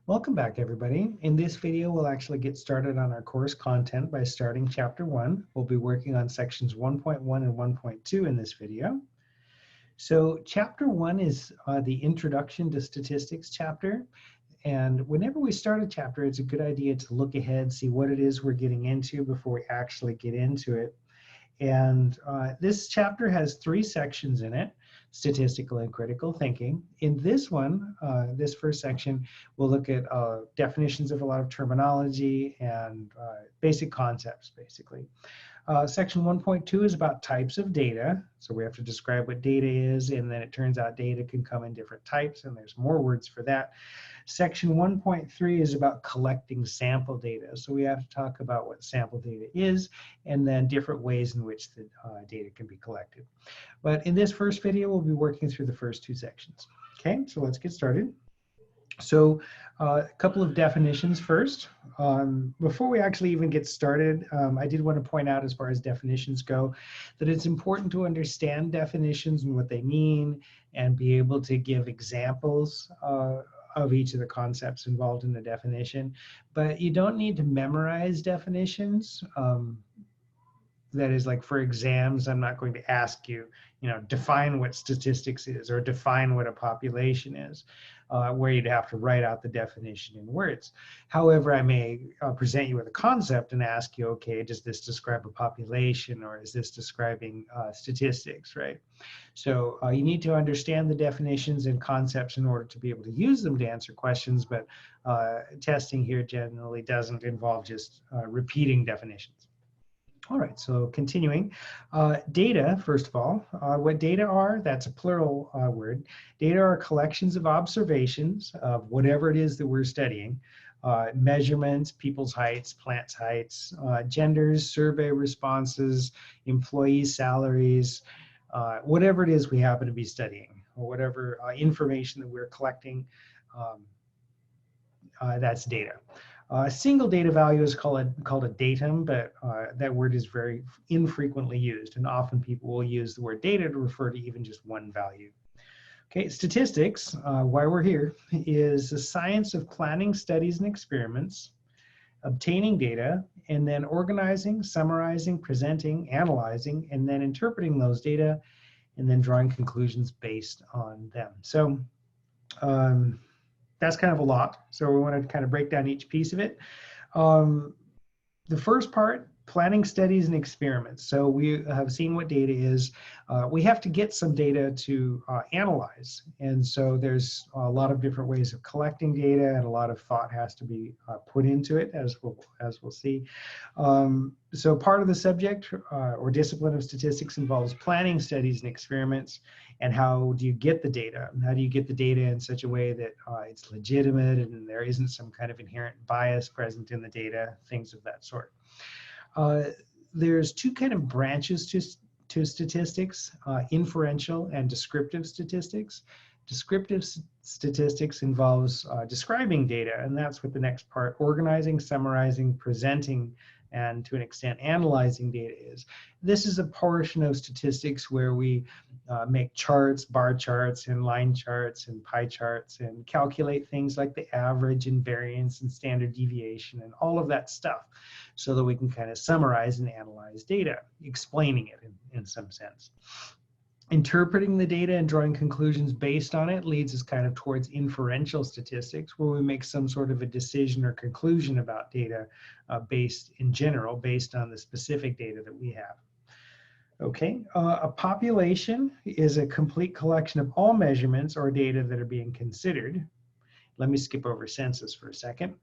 Welcome back, everybody. In this video, we'll actually get started on our course content by starting Chapter 1. We'll be working on sections 1.1 and 1.2 in this video. So Chapter 1 is the Introduction to Statistics chapter. And whenever we start a chapter, it's a good idea to look ahead, see what it is we're getting into before we actually get into it. And this chapter has 3 sections in it: statistical and critical thinking. In this one, this first section, we'll look at definitions of a lot of terminology and basic concepts, basically. Section 1.2 is about types of data. So we have to describe what data is, and then it turns out data can come in different types, and there's more words for that. Section 1.3 is about collecting sample data. So we have to talk about what sample data is, and then different ways in which the data can be collected. But in this first video, we'll be working through the first 2 sections. Okay, so let's get started. So a couple of definitions first. Before we actually even get started, I did want to point out, as far as definitions go, that it's important to understand definitions and what they mean, and be able to give examples of each of the concepts involved in the definition. But you don't need to memorize definitions. That is, like, for exams, I'm not going to ask you, define what statistics is or define what a population is, where you'd have to write out the definition in words. However, I may present you with a concept and ask you, okay, does this describe a population, or is this describing statistics, right? So you need to understand the definitions and concepts in order to be able to use them to answer questions, but testing here generally doesn't involve just repeating definitions. All right, so continuing. Data, first of all, what data are, that's a plural word. Data are collections of observations of whatever it is that we're studying. Measurements, people's heights, plants' heights, genders, survey responses, employees' salaries, whatever it is we happen to be studying, or whatever information that we're collecting, that's data. A single data value is called a datum, but that word is very infrequently used, and often people will use the word data to refer to even just one value. Okay, statistics, why we're here, is the science of planning studies and experiments, obtaining data, and then organizing, summarizing, presenting, analyzing, and then interpreting those data, and then drawing conclusions based on them. So that's kind of a lot. So we want to kind of break down each piece of it. The first part, planning studies and experiments. So we have seen what data is. We have to get some data to analyze. And so there's a lot of different ways of collecting data, and a lot of thought has to be put into it, as we'll see. So part of the subject or discipline of statistics involves planning studies and experiments. And how do you get the data? How do you get the data in such a way that it's legitimate and there isn't some kind of inherent bias present in the data, things of that sort. There's 2 kind of branches to statistics, inferential and descriptive statistics. Descriptive statistics involves describing data, and that's what the next part, organizing, summarizing, presenting, and to an extent analyzing data is. This is a portion of statistics where we make charts, bar charts, and line charts, and pie charts, and calculate things like the average and variance and standard deviation and all of that stuff, so that we can kind of summarize and analyze data, explaining it in some sense. Interpreting the data and drawing conclusions based on it leads us kind of towards inferential statistics, where we make some sort of a decision or conclusion about data based on the specific data that we have. Okay, a population is a complete collection of all measurements or data that are being considered. Let me skip over census for a second.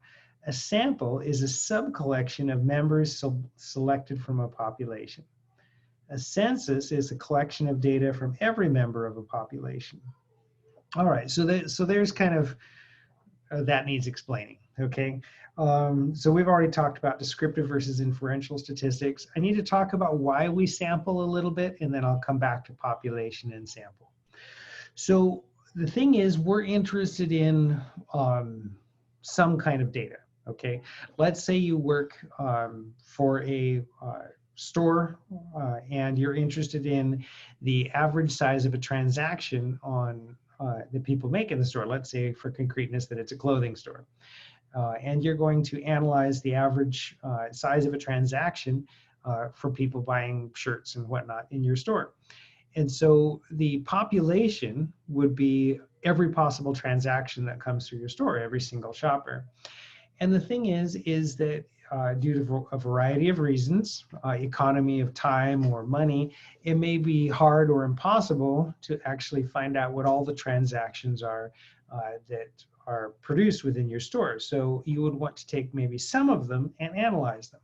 A sample is a sub-collection of members selected from a population. A census is a collection of data from every member of a population. All right, so there's kind of, that needs explaining, okay? So we've already talked about descriptive versus inferential statistics. I need to talk about why we sample a little bit, and then I'll come back to population and sample. So the thing is, we're interested in some kind of data, okay? Let's say you work for a store and you're interested in the average size of a transaction on that people make in the store. Let's say for concreteness that it's a clothing store. And you're going to analyze the average size of a transaction for people buying shirts and whatnot in your store. And so the population would be every possible transaction that comes through your store, every single shopper. And the thing is that due to a variety of reasons, economy of time or money, it may be hard or impossible to actually find out what all the transactions are that are produced within your store. So you would want to take maybe some of them and analyze them.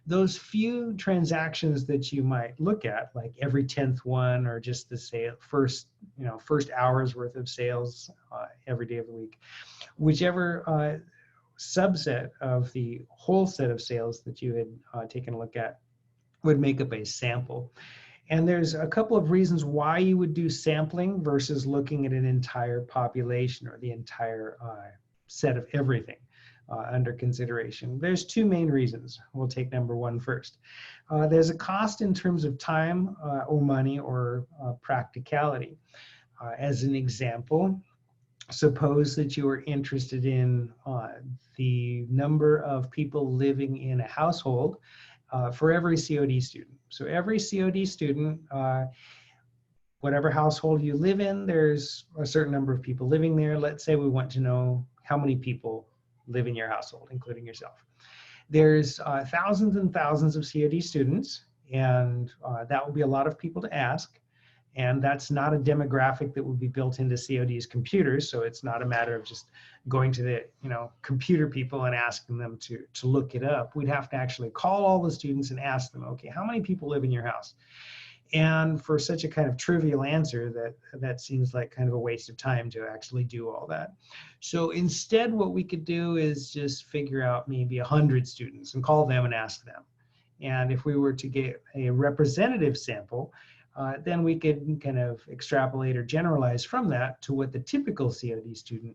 Those few transactions that you might look at, like every 10th one, or just the first hour's worth of sales every day of the week, whichever subset of the whole set of sales that you had taken a look at would make up a sample. And there's a couple of reasons why you would do sampling versus looking at an entire population or the entire set of everything under consideration. There's two main reasons. We'll take number one first. There's a cost in terms of time or money or practicality. As an example, suppose that you are interested in the number of people living in a household for every COD student. So every COD student, whatever household you live in, there's a certain number of people living there. Let's say we want to know how many people live in your household, including yourself. There's thousands and thousands of COD students, and that will be a lot of people to ask. And that's not a demographic that would be built into COD's computers. So it's not a matter of just going to the computer people and asking them to look it up. We'd have to actually call all the students and ask them, okay, how many people live in your house? And for such a kind of trivial answer, that seems like kind of a waste of time to actually do all that. So instead, what we could do is just figure out maybe 100 students and call them and ask them. And if we were to get a representative sample, then we could kind of extrapolate or generalize from that to what the typical COD student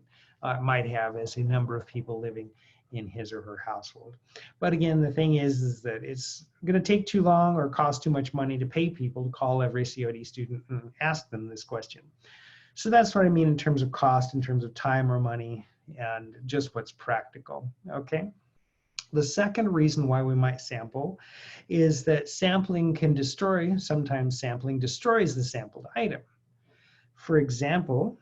might have as a number of people living in his or her household. But again, the thing is that it's going to take too long or cost too much money to pay people to call every COD student and ask them this question. So that's what I mean in terms of cost, in terms of time or money, and just what's practical, okay? The second reason why we might sample is that sampling can destroy, sometimes sampling destroys the sampled item. For example,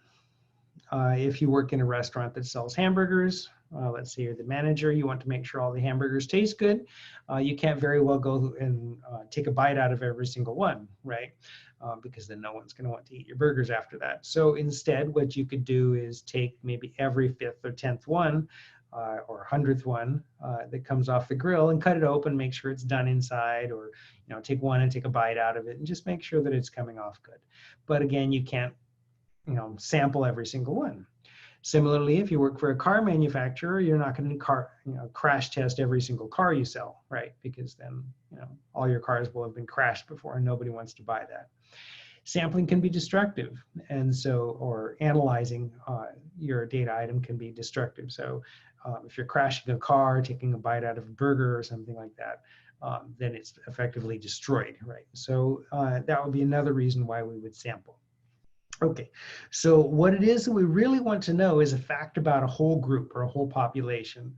if you work in a restaurant that sells hamburgers, let's say you're the manager, you want to make sure all the hamburgers taste good, you can't very well go and take a bite out of every single one, right? Because then no one's going to want to eat your burgers after that. So instead, what you could do is take maybe every 5th or 10th one or 100th one that comes off the grill and cut it open, make sure it's done inside, or take one and take a bite out of it and just make sure that it's coming off good. But again, you can't sample every single one. Similarly, if you work for a car manufacturer, you're not going to crash test every single car you sell, right? Because then all your cars will have been crashed before and nobody wants to buy that. Sampling can be destructive, and so, or analyzing your data item can be destructive. So if you're crashing a car, taking a bite out of a burger or something like that, then it's effectively destroyed, right? So that would be another reason why we would sample. Okay, so what it is that we really want to know is a fact about a whole group or a whole population.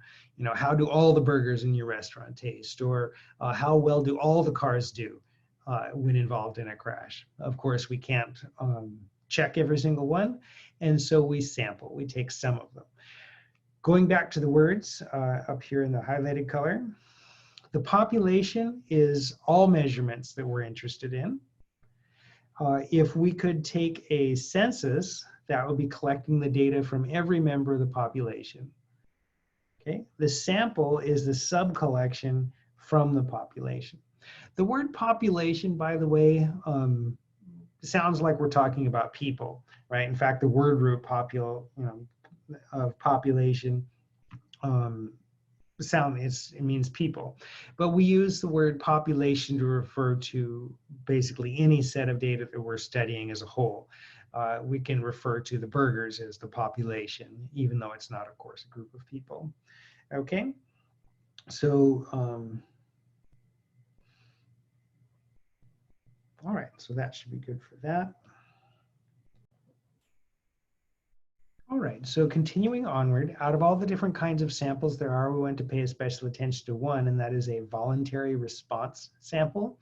How do all the burgers in your restaurant taste, or how well do all the cars do when involved in a crash? Of course, we can't check every single one, and so we sample. We take some of them. Going back to the words up here in the highlighted color, the population is all measurements that we're interested in. If we could take a census, that would be collecting the data from every member of the population. Okay, the sample is the sub-collection from the population. The word population, by the way, sounds like we're talking about people, right? In fact, the word root of population it means people, but we use the word population to refer to basically any set of data that we're studying as a whole. We can refer to the burgers as the population, even though it's not, of course, a group of people. Okay, so all right, so that should be good for that. All right, so continuing onward, out of all the different kinds of samples there are, we want to pay special attention to one, and that is a voluntary response sample.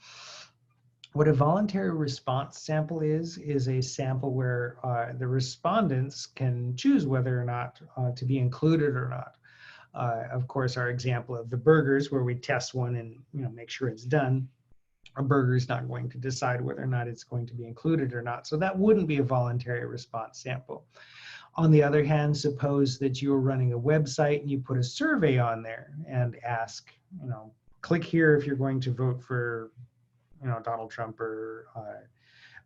What a voluntary response sample is a sample where the respondents can choose whether or not to be included or not. Of course, our example of the burgers, where we test one and make sure it's done, a burger is not going to decide whether or not it's going to be included or not. So that wouldn't be a voluntary response sample. On the other hand, suppose that you're running a website and you put a survey on there and ask, click here if you're going to vote for, Donald Trump or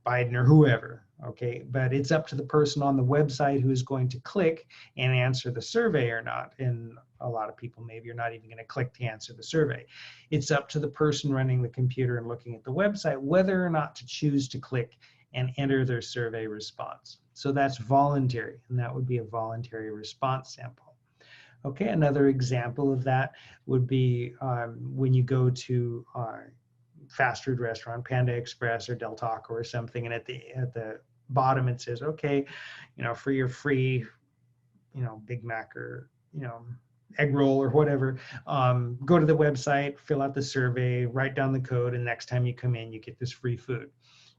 Biden or whoever, okay? But it's up to the person on the website who is going to click and answer the survey or not. And a lot of people, maybe you're not even going to click to answer the survey. It's up to the person running the computer and looking at the website whether or not to choose to click and enter their survey response. So that's voluntary, and that would be a voluntary response sample. Okay, another example of that would be when you go to fast food restaurant, Panda Express or Del Taco or something, and at the bottom it says, okay, for your free, Big Mac or egg roll or whatever, go to the website, fill out the survey, write down the code, and next time you come in, you get this free food.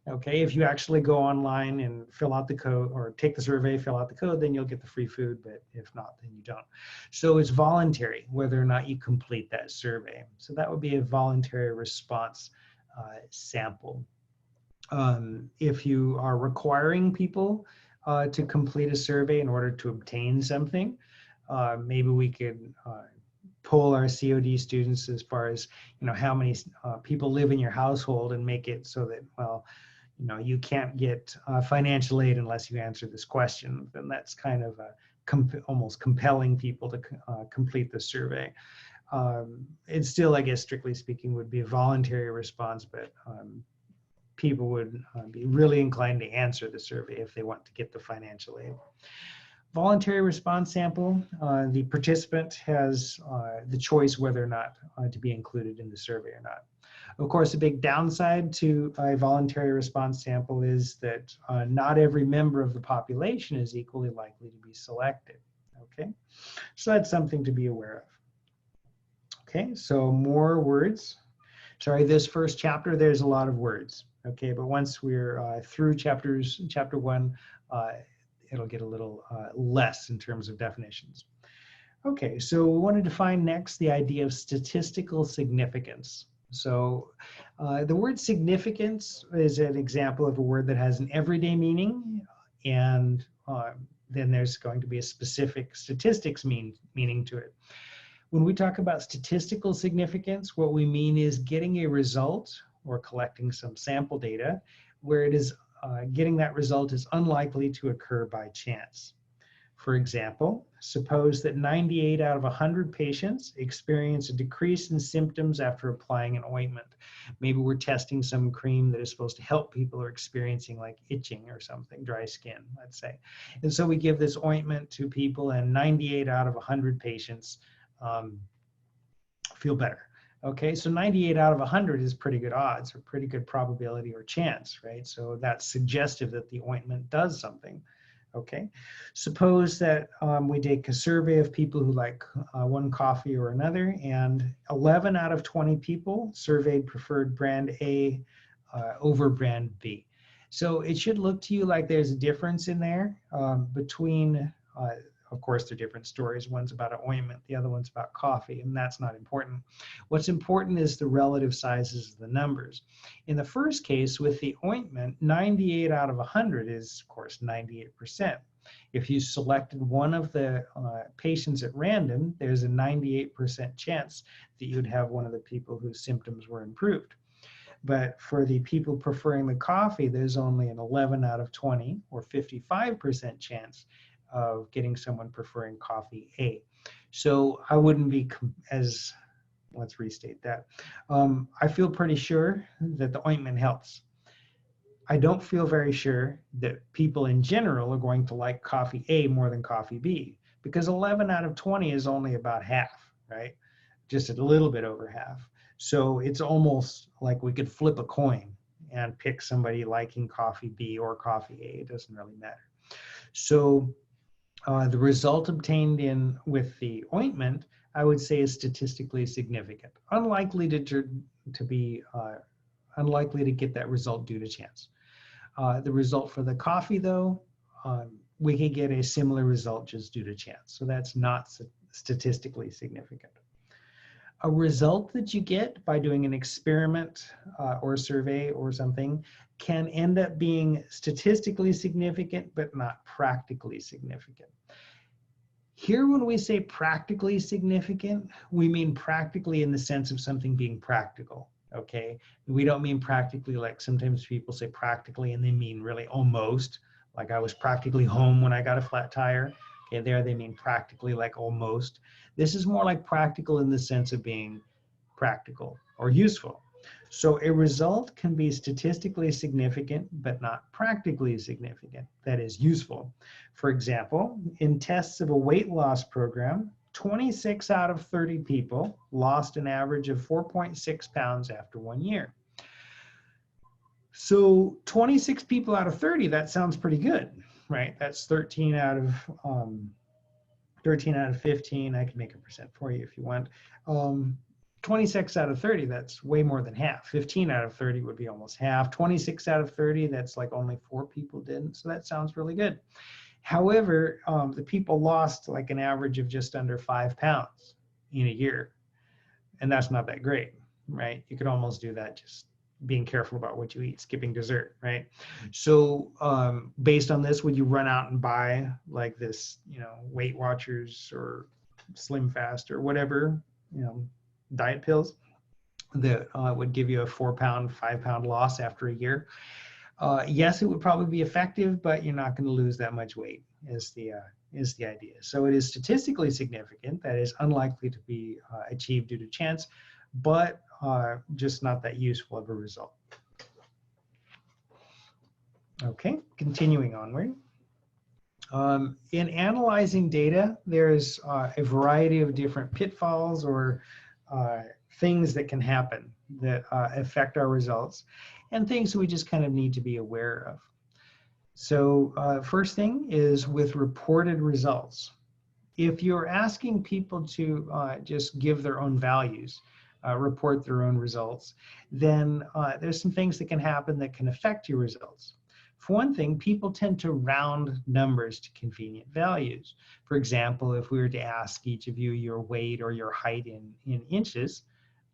Okay, if you actually go online and fill out the code or take the survey, fill out the code, then you'll get the free food, but if not, then you don't. So it's voluntary whether or not you complete that survey. So that would be a voluntary response sample. If you are requiring people to complete a survey in order to obtain something, maybe we could poll our COD students as far as how many people live in your household and make it so that, well, you can't get financial aid unless you answer this question. Then that's kind of almost compelling people to complete the survey. It still, I guess, strictly speaking, would be a voluntary response, but people would be really inclined to answer the survey if they want to get the financial aid. Voluntary response sample, the participant has the choice whether or not to be included in the survey or not. Of course, a big downside to a voluntary response sample is that not every member of the population is equally likely to be selected. Okay, so that's something to be aware of. Okay, so more words. Sorry, this first chapter, there's a lot of words. Okay, but once we're through chapter 1, it'll get a little less in terms of definitions. Okay, so we want to define next the idea of statistical significance. So the word significance is an example of a word that has an everyday meaning, and then there's going to be a specific statistics meaning to it. When we talk about statistical significance, what we mean is getting a result or collecting some sample data where it is getting that result is unlikely to occur by chance. For example, suppose that 98 out of 100 patients experience a decrease in symptoms after applying an ointment. Maybe we're testing some cream that is supposed to help people who are experiencing like itching or something, dry skin, let's say. And so we give this ointment to people and 98 out of 100 patients feel better. Okay, so 98 out of 100 is pretty good odds or pretty good probability or chance, right? So that's suggestive that the ointment does something. Okay, suppose that we take a survey of people who like one coffee or another, and 11 out of 20 people surveyed preferred brand A over brand B. So it should look to you like there's a difference in there between, of course, they're different stories. One's about an ointment, the other one's about coffee, and that's not important. What's important is the relative sizes of the numbers. In the first case, with the ointment, 98 out of 100 is, of course, 98%. If you selected one of the patients at random, there's a 98% chance that you'd have one of the people whose symptoms were improved. But for the people preferring the coffee, there's only an 11 out of 20 or 55% chance of getting someone preferring coffee A. So I wouldn't be as, let's restate that. I feel pretty sure that the ointment helps. I don't feel very sure that people in general are going to like coffee A more than coffee B, because 11 out of 20 is only about half, right? Just a little bit over half. So it's almost like we could flip a coin and pick somebody liking coffee B or coffee A. It doesn't really matter. So The result obtained with the ointment, I would say, is statistically significant. Unlikely to be unlikely to get that result due to chance. The result for the coffee, though, we could get a similar result just due to chance. So that's not statistically significant. A result that you get by doing an experiment or a survey or something can end up being statistically significant, but not practically significant. Here, when we say practically significant, we mean practically in the sense of something being practical, okay? We don't mean practically like sometimes people say practically and they mean really almost, like I was practically home when I got a flat tire. Okay, there they mean practically like almost. This is more like practical in the sense of being practical or useful. So a result can be statistically significant, but not practically significant. That is useful. For example, in tests of a weight loss program, 26 out of 30 people lost an average of 4.6 pounds after 1 year. So 26 people out of 30, that sounds pretty good, right? That's 13 out of 15. I can make a percent for you if you want. 26 out of 30, that's way more than half. 15 out of 30 would be almost half. 26 out of 30, that's like only 4 people didn't. So that sounds really good. However, the people lost like an average of just under 5 pounds in a year. And that's not that great, right? You could almost do that just being careful about what you eat, skipping dessert, right? So based on this, would you run out and buy like this, Weight Watchers or Slim Fast or whatever, diet pills that would give you a 4 pound, 5 pound loss after a year? Yes, it would probably be effective, but you're not going to lose that much weight is the idea. So it is statistically significant. That is unlikely to be achieved due to chance, but just not that useful of a result. Okay, continuing onward. In analyzing data, there's a variety of different pitfalls or things that can happen that affect our results and things that we just kind of need to be aware of. So first thing is with reported results. If you're asking people to just give their own values, report their own results, then there's some things that can happen that can affect your results. For one thing, people tend to round numbers to convenient values. For example, if we were to ask each of you your weight or your height in inches,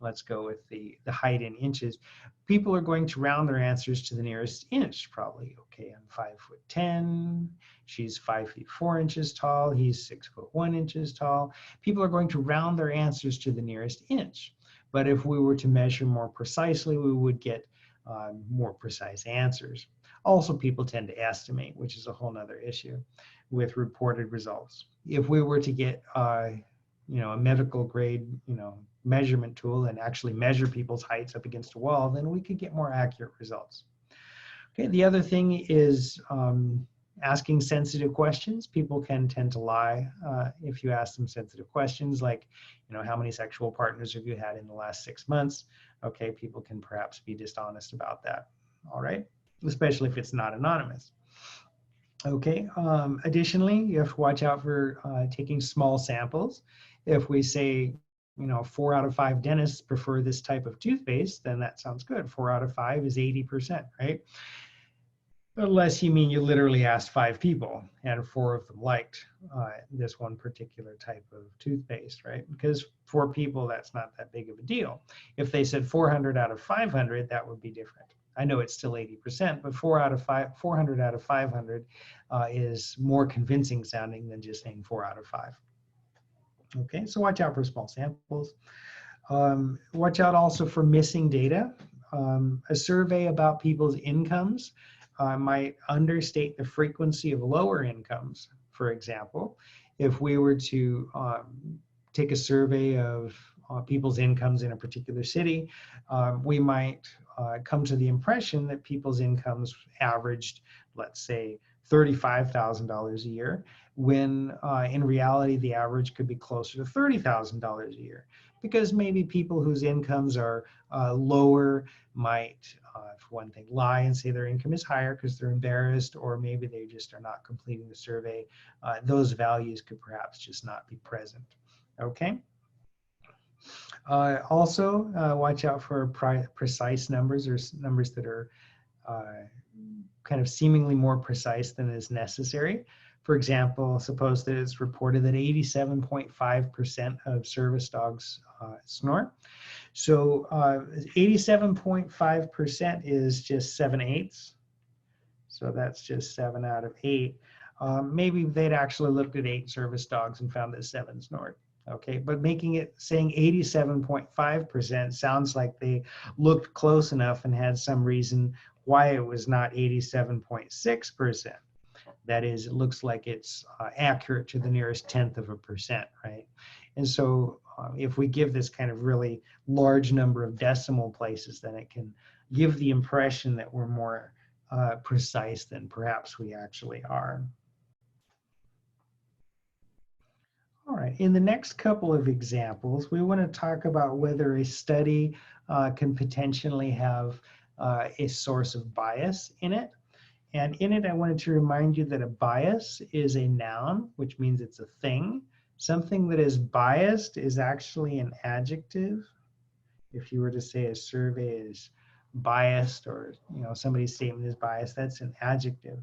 let's go with the height in inches, people are going to round their answers to the nearest inch, probably. Okay, I'm 5'10", she's 5 feet 4 inches tall, he's 6 foot 1 inches tall. People are going to round their answers to the nearest inch. But if we were to measure more precisely, we would get more precise answers. Also, people tend to estimate, which is a whole nother issue with reported results. If we were to get a medical grade, measurement tool and actually measure people's heights up against a wall, then we could get more accurate results. Okay, the other thing is asking sensitive questions. People can tend to lie if you ask them sensitive questions like, how many sexual partners have you had in the last 6 months? Okay, people can perhaps be dishonest about that. All right, especially if it's not anonymous. Okay, additionally, you have to watch out for taking small samples. If we say, 4 out of 5 dentists prefer this type of toothpaste, then that sounds good. 4 out of 5 is 80%, right? Unless you mean you literally asked 5 people and 4 of them liked this one particular type of toothpaste, right? Because 4 people, that's not that big of a deal. If they said 400 out of 500, that would be different. I know it's still 80%, but 400 out of 500 is more convincing sounding than just saying 4 out of 5. Okay, so watch out for small samples. Watch out also for missing data. A survey about people's incomes might understate the frequency of lower incomes. For example, if we were to take a survey of people's incomes in a particular city, we might come to the impression that people's incomes averaged, let's say, $35,000 a year, when in reality the average could be closer to $30,000 a year, because maybe people whose incomes are lower might, for one thing, lie and say their income is higher because they're embarrassed, or maybe they just are not completing the survey. Those values could perhaps just not be present. Okay. Also, watch out for precise numbers, or numbers that are kind of seemingly more precise than is necessary. For example, suppose that it's reported that 87.5% of service dogs snore. So 87.5% is just 7/8. So that's just 7 out of 8. Maybe they'd actually looked at 8 service dogs and found that 7 snored. Okay, but saying 87.5% sounds like they looked close enough and had some reason why it was not 87.6%. That is, it looks like it's accurate to the nearest 1/10%, right? And so if we give this kind of really large number of decimal places, then it can give the impression that we're more precise than perhaps we actually are. All right, in the next couple of examples, we want to talk about whether a study can potentially have a source of bias in it. And in it, I wanted to remind you that a bias is a noun, which means it's a thing. Something that is biased is actually an adjective. If you were to say a survey is biased, or somebody's statement is biased, that's an adjective.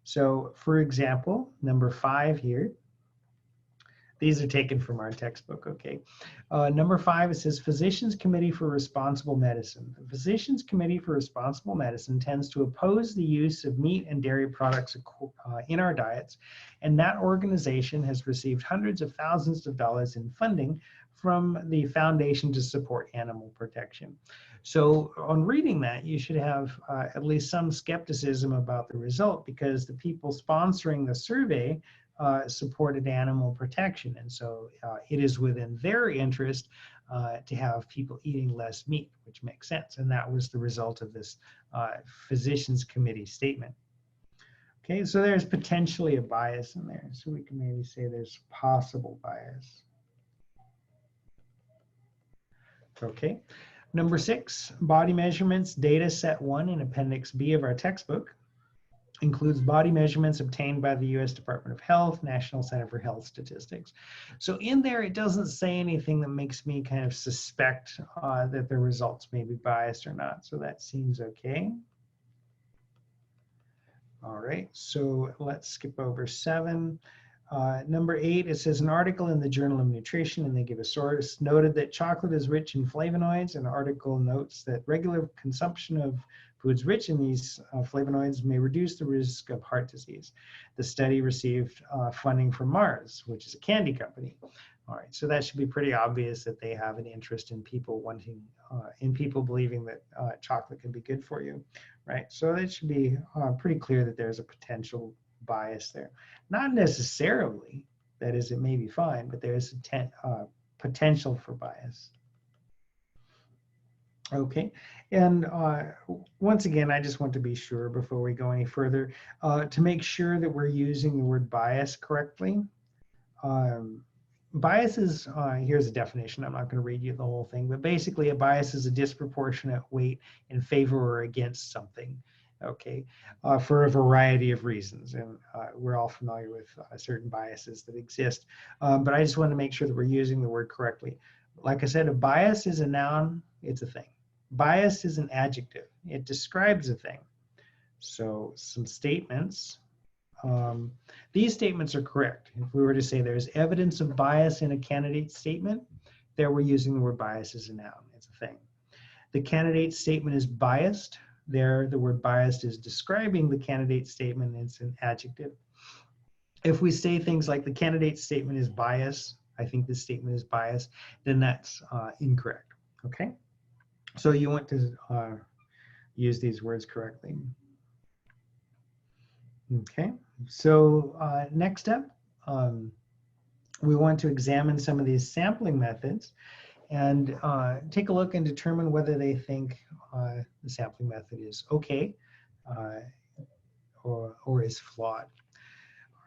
So for example, number 5 here, these are taken from our textbook, okay? Number 5, it says Physicians Committee for Responsible Medicine. The Physicians Committee for Responsible Medicine tends to oppose the use of meat and dairy products in our diets, and that organization has received hundreds of thousands of dollars in funding from the Foundation to Support Animal Protection. So on reading that, you should have at least some skepticism about the result, because the people sponsoring the survey supported animal protection. And so it is within their interest to have people eating less meat, which makes sense. And that was the result of this Physicians Committee statement. Okay, so there's potentially a bias in there. So we can maybe say there's possible bias. Okay, number 6, body measurements, data set 1 in Appendix B of our textbook includes body measurements obtained by the U.S. Department of Health, National Center for Health Statistics. So in there, it doesn't say anything that makes me kind of suspect that the results may be biased or not. So that seems okay. All right, so let's skip over 7. Number 8, it says an article in the Journal of Nutrition, and they give a source, noted that chocolate is rich in flavonoids. An article notes that regular consumption of foods rich in these flavonoids may reduce the risk of heart disease. The study received funding from Mars, which is a candy company. All right, so that should be pretty obvious that they have an interest in people believing that chocolate can be good for you, right? So it should be pretty clear that there's a potential bias there. Not necessarily, that is, it may be fine, but there's a potential for bias. Okay, and once again, I just want to be sure before we go any further to make sure that we're using the word bias correctly. Bias is, here's a definition, I'm not going to read you the whole thing, but basically a bias is a disproportionate weight in favor or against something, okay, for a variety of reasons. And we're all familiar with certain biases that exist, but I just want to make sure that we're using the word correctly. Like I said, a bias is a noun, it's a thing. Bias is an adjective, it describes a thing. So some statements, these statements are correct. If we were to say there's evidence of bias in a candidate statement, there we're using the word bias as a noun, it's a thing. The candidate statement is biased, there the word biased is describing the candidate statement, it's an adjective. If we say things like the candidate statement is biased, I think this statement is biased, then that's incorrect, okay? So you want to use these words correctly. Okay, so next up, we want to examine some of these sampling methods and take a look and determine whether they think the sampling method is okay or is flawed.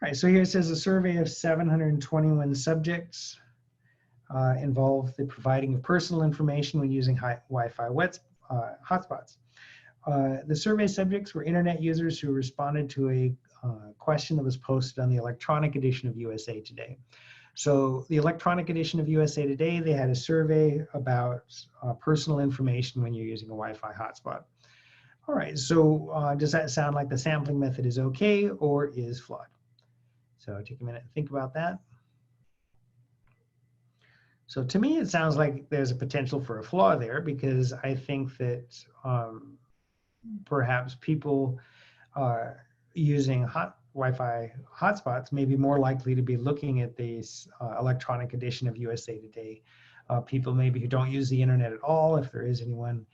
All right, so here it says a survey of 721 subjects involved the providing of personal information when using Wi-Fi hotspots. The survey subjects were internet users who responded to a question that was posted on the electronic edition of USA Today. So the electronic edition of USA Today, they had a survey about personal information when you're using a Wi-Fi hotspot. All right, so does that sound like the sampling method is okay or is flawed? So take a minute and think about that. So to me, it sounds like there's a potential for a flaw there, because I think that perhaps people using Wi-Fi hotspots may be more likely to be looking at this electronic edition of USA Today. People maybe who don't use the internet at all, if there is anyone,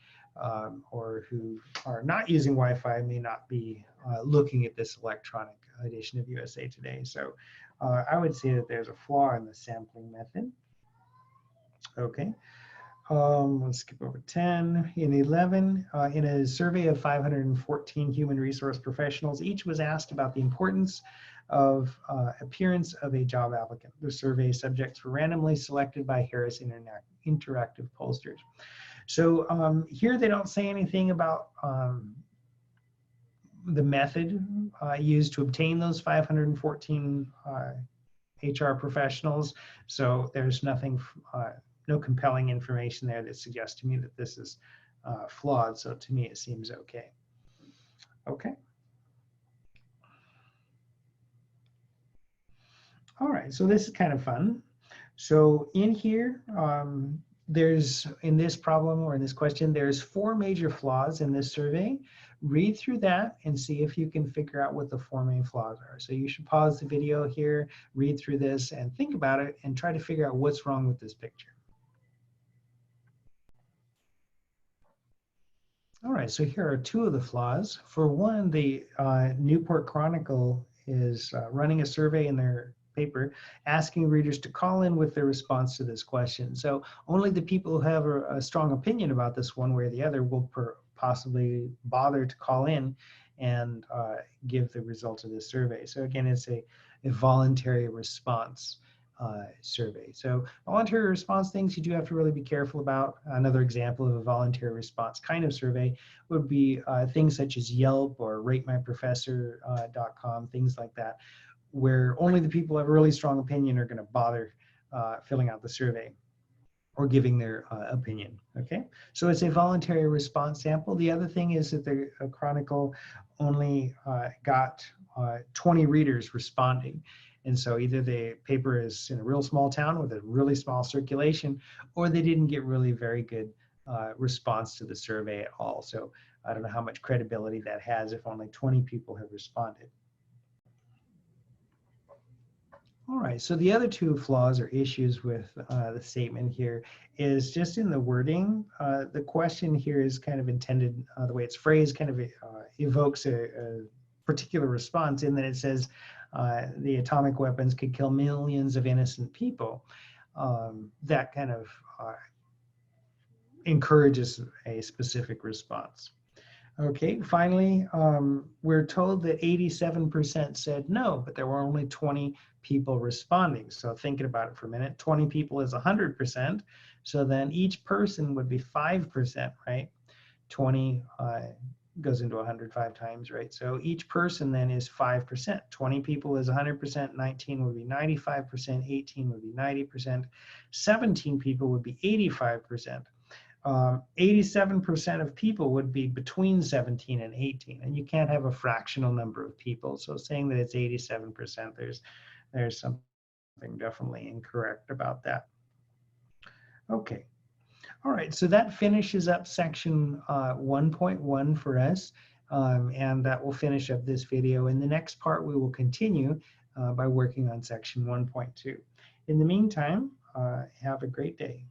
or who are not using Wi-Fi may not be looking at this electronic edition of USA Today. So I would say that there's a flaw in the sampling method. Okay. Let's skip over 10. In 11, in a survey of 514 human resource professionals, each was asked about the importance of appearance of a job applicant. The survey subjects were randomly selected by Harris Interactive pollsters. So here they don't say anything about the method used to obtain those 514 HR professionals. So there's nothing, no compelling information there that suggests to me that this is flawed. So to me, it seems okay. Okay. All right, so this is kind of fun. So in here, in this problem or in this question, there's 4 major flaws in this survey. Read through that and see if you can figure out what the 4 main flaws are. So you should pause the video here, read through this and think about it and try to figure out what's wrong with this picture. All right, so here are 2 of the flaws. For one, the Newport Chronicle is running a survey in their paper asking readers to call in with their response to this question. So only the people who have a strong opinion about this one way or the other will possibly bother to call in and give the results of this survey. So again, it's a voluntary response survey. So voluntary response things you do have to really be careful about. Another example of a voluntary response kind of survey would be things such as Yelp or ratemyprofessor.com, things like that, where only the people who have a really strong opinion are going to bother filling out the survey or giving their opinion. Okay, so it's a voluntary response sample. The other thing is that the Chronicle only got 20 readers responding. And so either the paper is in a real small town with a really small circulation, or they didn't get really very good response to the survey at all. So I don't know how much credibility that has if only 20 people have responded. All right, so the other 2 flaws or issues with the statement here is just in the wording. The question here is kind of intended, the way it's phrased kind of evokes a particular response in that it says the atomic weapons could kill millions of innocent people. That kind of encourages a specific response. Okay, finally, we're told that 87% said no, but there were only 20 people responding. So thinking about it for a minute, 20 people is 100%. So then each person would be 5%, right? 20 goes into 105 times, right? So each person then is 5%. 20 people is 100%, 19 would be 95%, 18 would be 90%, 17 people would be 85%. 87% of people would be between 17 and 18, and you can't have a fractional number of people. So saying that it's 87%, there's something definitely incorrect about that. Okay. All right, so that finishes up section 1.1 for us, and that will finish up this video. In the next part, we will continue by working on section 1.2. In the meantime, have a great day.